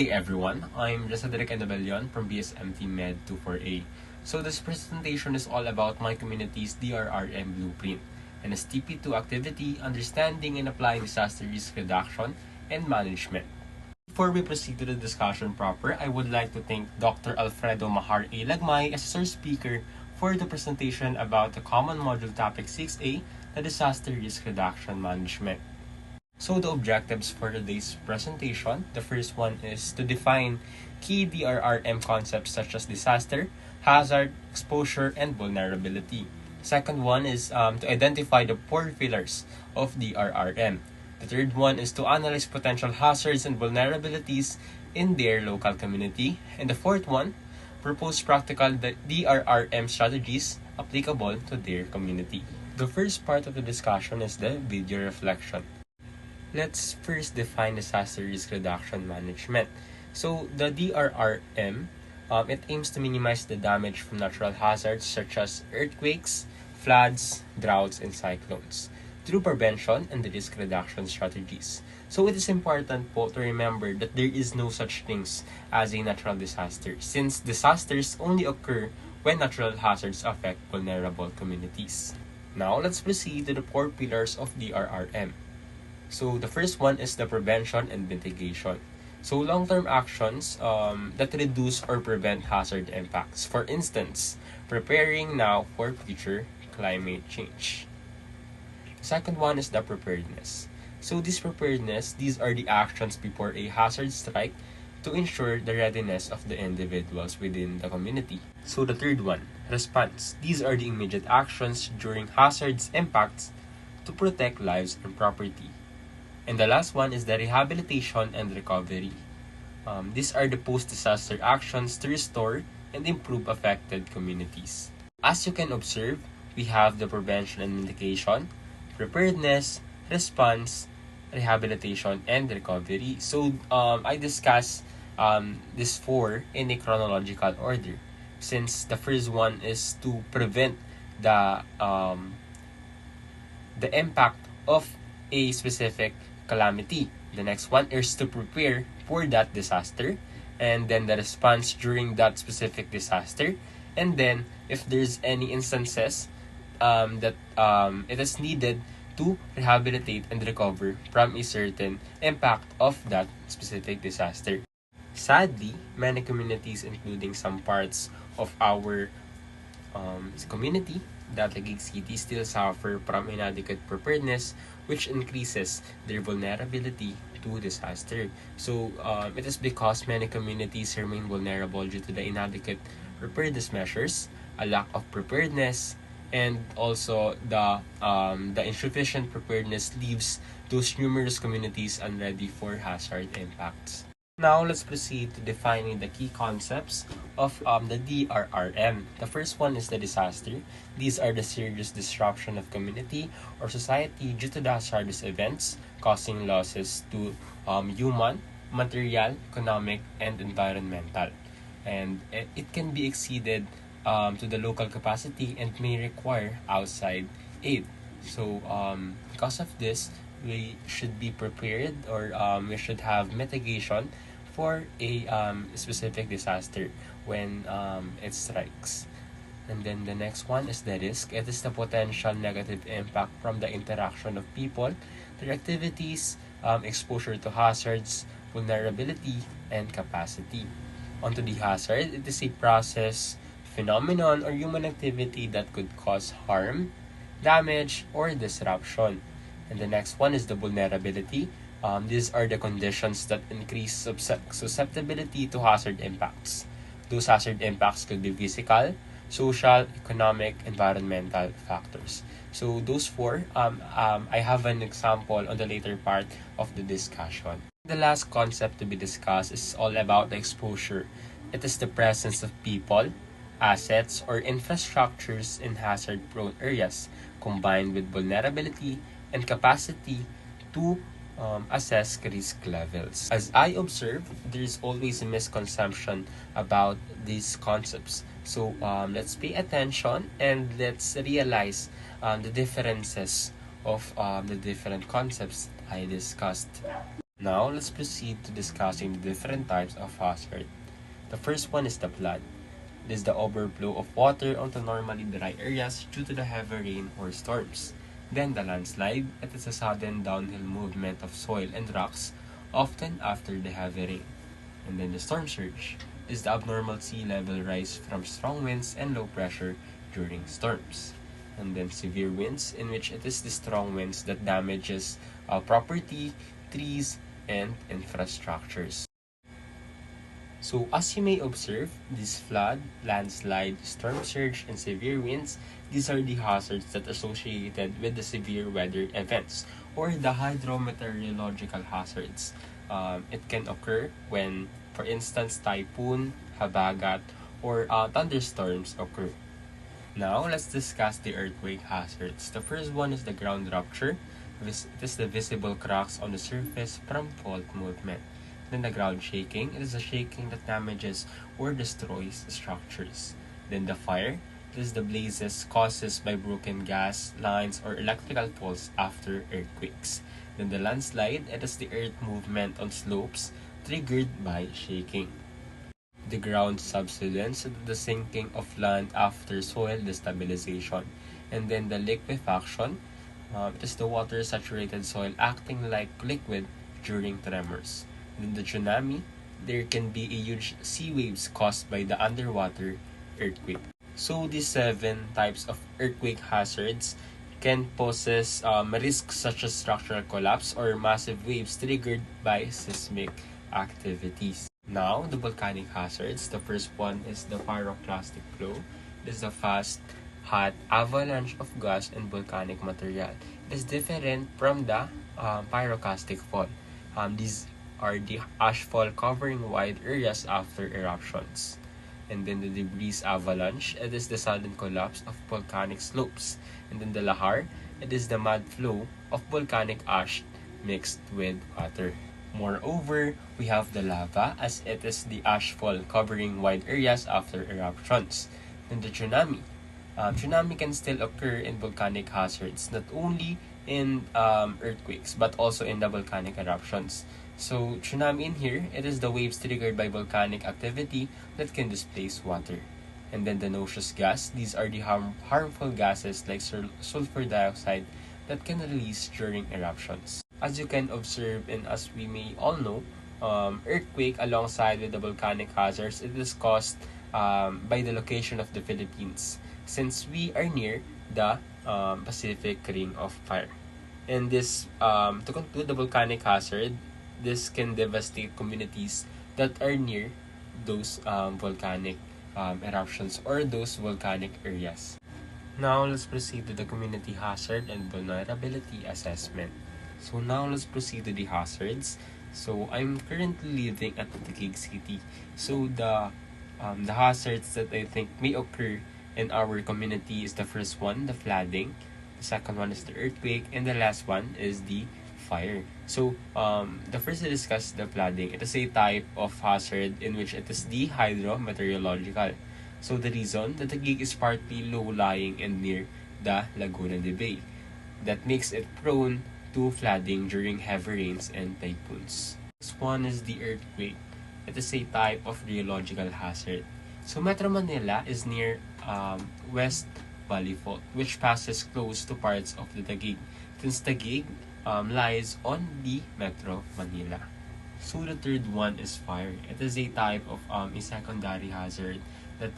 day everyone, I'm Cedric and Abellon from BSMT Med 24A. So this presentation is all about my community's DRRM blueprint, an Nstp2 activity, understanding and applying disaster risk reduction and management. Before we proceed to the discussion proper, I would like to thank Dr. Alfredo Mahar A. Lagmay as our speaker for the presentation about the common module topic 6A, the disaster risk reduction management. So the objectives for today's presentation, the first one is to define key DRRM concepts such as disaster, hazard, exposure, and vulnerability. Second one is to identify the four pillars of DRRM. The third one is to analyze potential hazards and vulnerabilities in their local community. And the fourth one, propose practical DRRM strategies applicable to their community. The first part of the discussion is the video reflection. Let's first define disaster risk reduction management. So the DRRM, it aims to minimize the damage from natural hazards such as earthquakes, floods, droughts, and cyclones through prevention and the risk reduction strategies. So it is important po to remember that there is no such things as a natural disaster, since disasters only occur when natural hazards affect vulnerable communities. Now let's proceed to the four pillars of DRRM. So the first one is the prevention and mitigation. So long-term actions that reduce or prevent hazard impacts. For instance, preparing now for future climate change. The second one is the preparedness. So these are the actions before a hazard strike to ensure the readiness of the individuals within the community. So the third one, response. These are the immediate actions during hazards impacts to protect lives and property. And the last one is the rehabilitation and recovery. These are the post-disaster actions to restore and improve affected communities. As you can observe, we have the prevention and mitigation, preparedness, response, rehabilitation, and recovery. So I discuss these four in a chronological order, since the first one is to prevent the impact of a specific calamity. The next one is to prepare for that disaster, and then the response during that specific disaster, and then if there's any instances that it is needed to rehabilitate and recover from a certain impact of that specific disaster. Sadly, many communities, including some parts of our community, that Taguig City, still suffer from inadequate preparedness, which increases their vulnerability to disaster. So it is because many communities remain vulnerable due to the inadequate preparedness measures, a lack of preparedness, and also the insufficient preparedness leaves those numerous communities unready for hazard impacts. Now, let's proceed to defining the key concepts of the DRRM. The first one is the disaster. These are the serious disruption of community or society due to the hazardous events causing losses to human, material, economic, and environmental. And it can be exceeded to the local capacity and may require outside aid. So because of this, we should be prepared, or we should have mitigation for a specific disaster when it strikes. And then the next one is the risk. It is the potential negative impact from the interaction of people, their activities, exposure to hazards, vulnerability, and capacity. Onto the hazard, it is a process, phenomenon, or human activity that could cause harm, damage, or disruption. And the next one is the vulnerability. These are the conditions that increase susceptibility to hazard impacts. Those hazard impacts could be physical, social, economic, environmental factors. So those four, I have an example on the later part of the discussion. The last concept to be discussed is all about the exposure. It is the presence of people, assets, or infrastructures in hazard-prone areas, combined with vulnerability and capacity to assess risk levels. As I observe, there is always a misconception about these concepts. So let's pay attention and let's realize the differences of the different concepts I discussed. Now, let's proceed to discussing the different types of hazard. The first one is the flood. It is the overflow of water onto normally dry areas due to the heavy rain or storms. Then the landslide. It is a sudden downhill movement of soil and rocks, often after the heavy rain. And then the storm surge is the abnormal sea level rise from strong winds and low pressure during storms. And then severe winds, in which it is the strong winds that damages property, trees, and infrastructures. So as you may observe, this flood, landslide, storm surge, and severe winds, these are the hazards that are associated with the severe weather events or the hydrometeorological hazards. It can occur when, for instance, typhoon, habagat, or thunderstorms occur. Now, let's discuss the earthquake hazards. The first one is the ground rupture. It is the visible cracks on the surface from fault movement. Then the ground shaking. It is a shaking that damages or destroys structures. Then the fire. It is the blazes caused by broken gas lines or electrical faults after earthquakes. Then the landslide. It is the earth movement on slopes triggered by shaking. The ground subsidence, the sinking of land after soil destabilization. And then the liquefaction. It is the water saturated soil acting like liquid during tremors. In the tsunami, there can be a huge sea waves caused by the underwater earthquake. So these 7 types of earthquake hazards can poses risks such as structural collapse or massive waves triggered by seismic activities. Now, the volcanic hazards. The first one is the pyroclastic flow. This is a fast, hot avalanche of gas and volcanic material. It is different from the pyroclastic fall. These are the ashfall covering wide areas after eruptions. And then the debris avalanche. It is the sudden collapse of volcanic slopes. And then the lahar. It is the mud flow of volcanic ash mixed with water. Moreover, we have the lava, as it is the ashfall covering wide areas after eruptions. Then the tsunami. Tsunami can still occur in volcanic hazards, not only in earthquakes, but also in the volcanic eruptions. So, tsunami in here, it is the waves triggered by volcanic activity that can displace water. And then the noxious gas, these are the harmful gases like sulfur dioxide that can release during eruptions. As you can observe and as we may all know, earthquake alongside with the volcanic hazards, it is caused by the location of the Philippines, since we are near the Pacific Ring of Fire. And this, to conclude the volcanic hazard, this can devastate communities that are near those volcanic eruptions or those volcanic areas. Now, let's proceed to the community hazard and vulnerability assessment. So now, let's proceed to the hazards. So, I'm currently living at Taguig City. So, the hazards that I think may occur in our community is the first one, the flooding. The second one is the earthquake. And the last one is the fire. So, the first to discuss the flooding. It is a type of hazard in which it is the hydrometeorological. So the reason that the Taguig is partly low-lying and near the Laguna de Bay, that makes it prone to flooding during heavy rains and typhoons. This one is the earthquake. It is a type of geological hazard. So Metro Manila is near West Valley Fault, which passes close to parts of the Taguig, since Taguig lies on the Metro Manila. So the third one is fire. It is a type of a secondary hazard that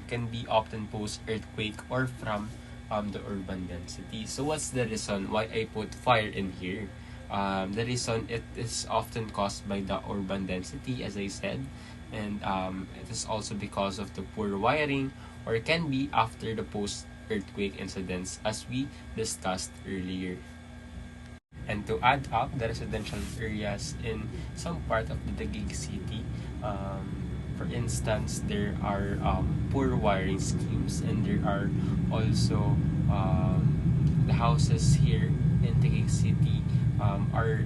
can be often post earthquake or from the urban density. So what's the reason why I put fire in here? The reason, it is often caused by the urban density, as I said, and it is also because of the poor wiring, or it can be after the post earthquake incidents, as we discussed earlier. And to add up, the residential areas in some part of the Taguig City, for instance, there are poor wiring schemes, and there are also the houses here in Taguig City are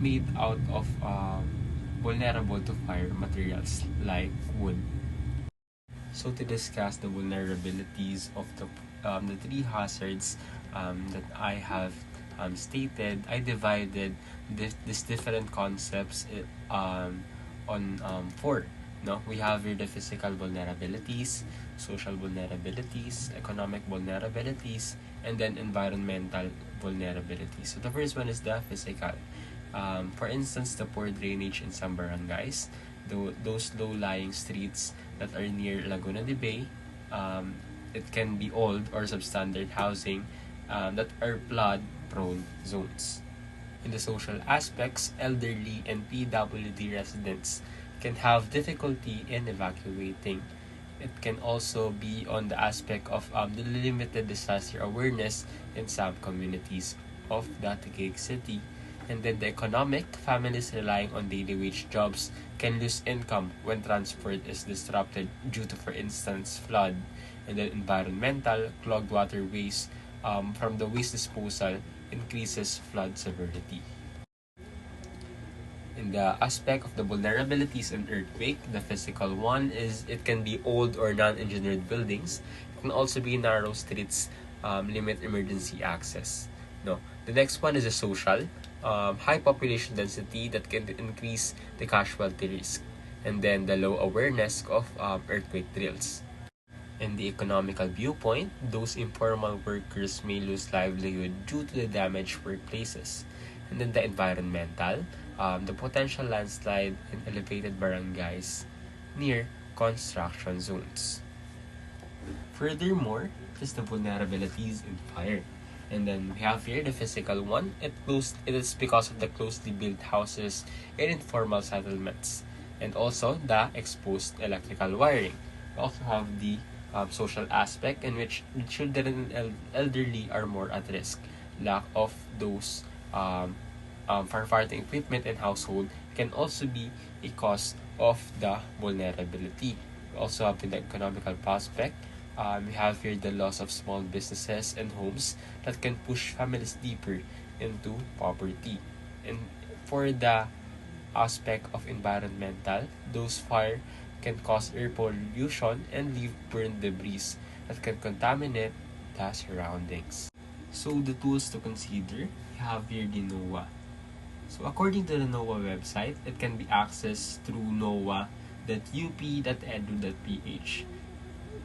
made out of vulnerable to fire materials like wood. So to discuss the vulnerabilities of the three hazards that I have stated, I divided these different concepts on four. No, we have here the physical vulnerabilities, social vulnerabilities, economic vulnerabilities, and then environmental vulnerabilities. So the first one is the physical. For instance, the poor drainage in some barangays, those low-lying streets that are near Laguna de Bay. It can be old or substandard housing that are flood-prone zones. In the social aspects, elderly and PWD residents can have difficulty in evacuating. It can also be on the aspect of the limited disaster awareness in some communities of the Taguig City. And then the economic, families relying on daily wage jobs can lose income when transport is disrupted due to, for instance, flood. And then environmental, clogged waterways from the waste disposal increases flood severity. In the aspect of the vulnerabilities in earthquake, the physical one is it can be old or non-engineered buildings. It can also be narrow streets, limit emergency access. No, the next one is a social, high population density that can increase the casualty risk, and then the low awareness of earthquake drills. In the economical viewpoint, those informal workers may lose livelihood due to the damaged workplaces. And then the environmental, the potential landslide in elevated barangays near construction zones. Furthermore, is the vulnerabilities in fire. And then we have here the physical one. It is because of the closely built houses in informal settlements. And also the exposed electrical wiring. We also have the social aspect in which children and elderly are more at risk. Lack of those firefighting equipment and household can also be a cause of the vulnerability. We also have the economical prospect. We have here the loss of small businesses and homes that can push families deeper into poverty. And for the aspect of environmental, those fire can cause air pollution and leave burned debris that can contaminate the surroundings. So the tools to consider, we have here the NOAA. So according to the NOAA website, it can be accessed through noaa.up.edu.ph.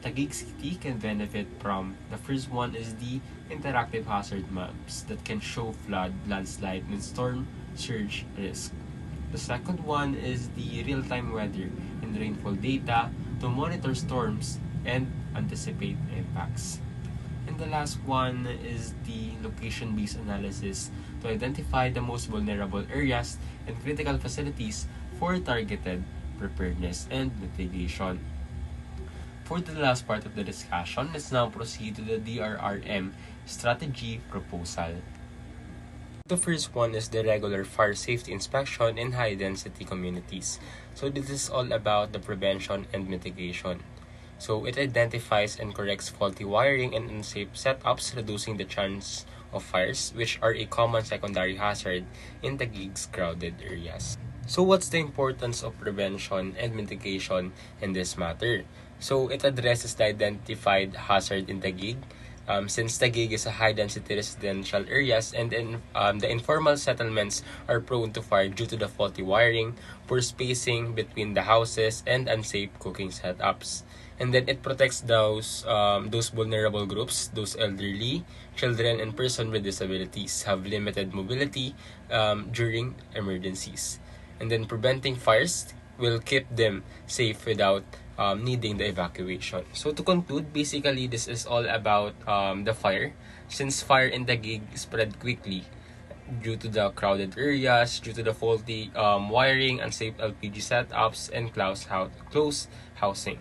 Taguig City can benefit from, the first one is the interactive hazard maps that can show flood, landslide, and storm surge risk. The second one is the real-time weather and rainfall data to monitor storms and anticipate impacts. And the last one is the location-based analysis to identify the most vulnerable areas and critical facilities for targeted preparedness and mitigation. For the last part of the discussion, let's now proceed to the DRRM strategy proposal. The first one is the regular fire safety inspection in high-density communities. So this is all about the prevention and mitigation. So it identifies and corrects faulty wiring and unsafe setups, reducing the chance of fires, which are a common secondary hazard in Taguig's crowded areas. So what's the importance of prevention and mitigation in this matter? So it addresses the identified hazard in Taguig. Since Taguig is a high-density residential areas and the informal settlements are prone to fire due to the faulty wiring, poor spacing between the houses, and unsafe cooking setups. And then it protects those vulnerable groups, those elderly, children, and persons with disabilities have limited mobility during emergencies. And then preventing fires will keep them safe without needing the evacuation. So to conclude, basically this is all about the fire. Since fire in Taguig spread quickly due to the crowded areas, due to the faulty wiring, unsafe LPG setups, and close housing.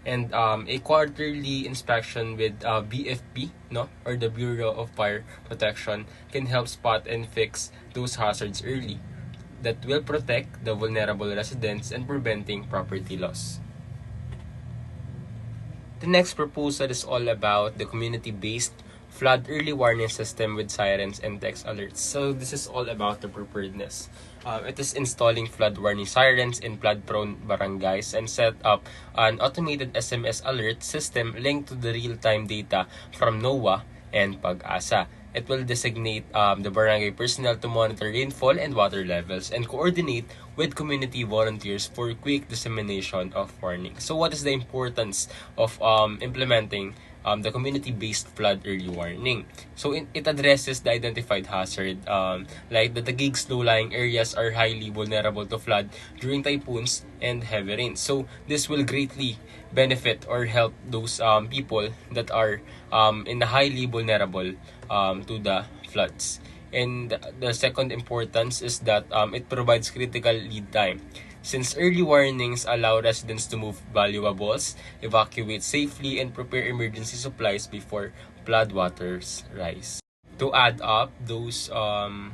And a quarterly inspection with BFP, or the Bureau of Fire Protection, can help spot and fix those hazards early. That will protect the vulnerable residents and preventing property loss. The next proposal is all about the community-based flood early warning system with sirens and text alerts. So this is all about the preparedness. It is installing flood warning sirens in flood-prone barangays and set up an automated SMS alert system linked to the real-time data from NOAA and Pag-asa. It will designate the barangay personnel to monitor rainfall and water levels and coordinate with community volunteers for quick dissemination of warnings. So what is the importance of implementing the community-based flood early warning? So it addresses the identified hazard, like the Taguig's low-lying areas are highly vulnerable to flood during typhoons and heavy rains. So this will greatly benefit or help those people that are in a highly vulnerable to the floods. And the second importance is that it provides critical lead time. Since early warnings allow residents to move valuables, evacuate safely, and prepare emergency supplies before floodwaters rise. To add up, those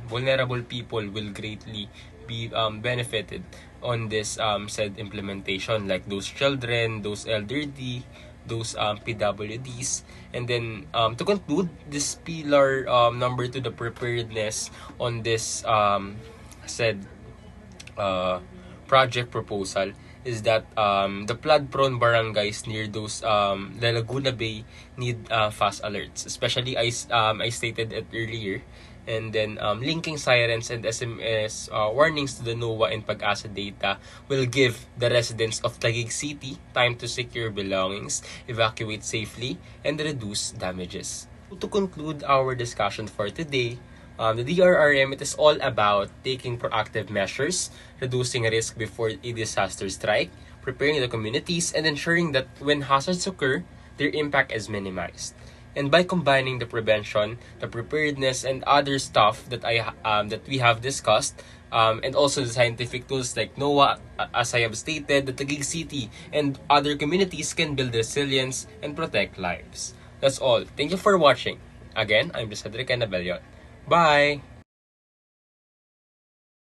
vulnerable people will greatly be benefited on this said implementation, like those children, those elderly, those PWDs. And then to conclude, this pillar number 2, the preparedness on this said project proposal, is that the flood-prone barangays near those the Laguna Bay need fast alerts. Especially, I stated it earlier. And then linking sirens and SMS warnings to the NOAA and Pag-asa data will give the residents of Taguig City time to secure belongings, evacuate safely, and reduce damages. To conclude our discussion for today, the DRRM, it is all about taking proactive measures, reducing risk before a disaster strike, preparing the communities, and ensuring that when hazards occur, their impact is minimized. And by combining the prevention, the preparedness, and other stuff that that we have discussed, and also the scientific tools like NOAA, as I have stated, the Taguig City and other communities can build resilience and protect lives. That's all. Thank you for watching. Again, I'm Cedric and Abellon. Bye!